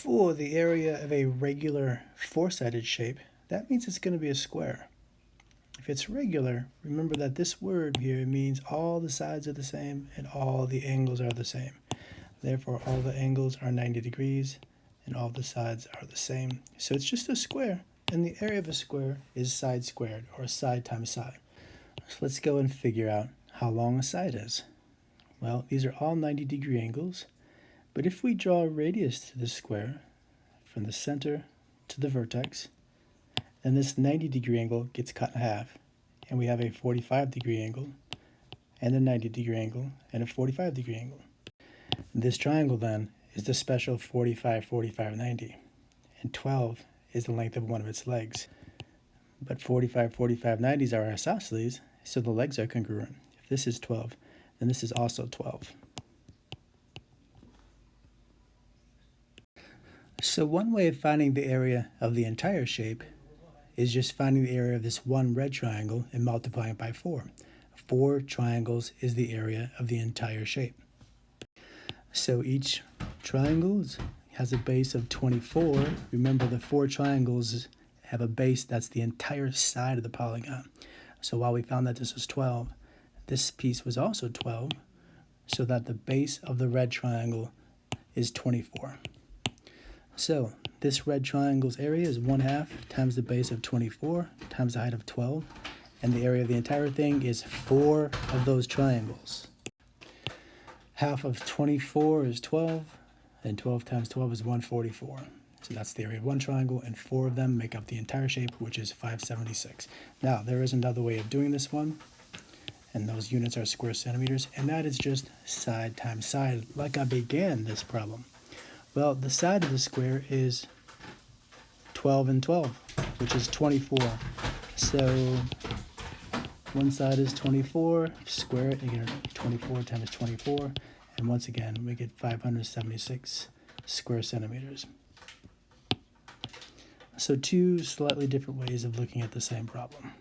For the area of a regular four-sided shape, that means it's going to be a square. If it's regular, remember that this word here means all the sides are the same and all the angles are the same. Therefore, all the angles are 90 degrees and all the sides are the same. So it's just a square, and the area of a square is side squared, or side times side. So let's go and figure out how long a side is. Well, these are all 90-degree angles, but if we draw a radius to the square from the center to the vertex, then this 90-degree angle gets cut in half, and we have a 45-degree angle, and a 90-degree angle, and a 45-degree angle. This triangle then is the special 45, 45, 90, and 12 is the length of one of its legs. But 45, 45, 90s are isosceles, so the legs are congruent. If this is 12, then this is also 12. So one way of finding the area of the entire shape is just finding the area of this one red triangle and multiplying it by 4. 4 triangles is the area of the entire shape. So each triangle has a base of 24. Remember, the 4 triangles have a base that's the entire side of the polygon. So while we found that this was 12, this piece was also 12, so that the base of the red triangle is 24. So this red triangle's area is 1/2 times the base of 24 times the height of 12, and the area of the entire thing is 4 of those triangles. Half of 24 is 12, and 12 times 12 is 144. So that's the area of one triangle, and 4 of them make up the entire shape, which is 576. Now, there is another way of doing this one, and those units are square centimeters, and that is just side times side, like I began this problem. Well, the side of the square is 12 and 12, which is 24. So one side is 24, square it, you get 24 times 24, and once again, we get 576 square centimeters. So 2 slightly different ways of looking at the same problem.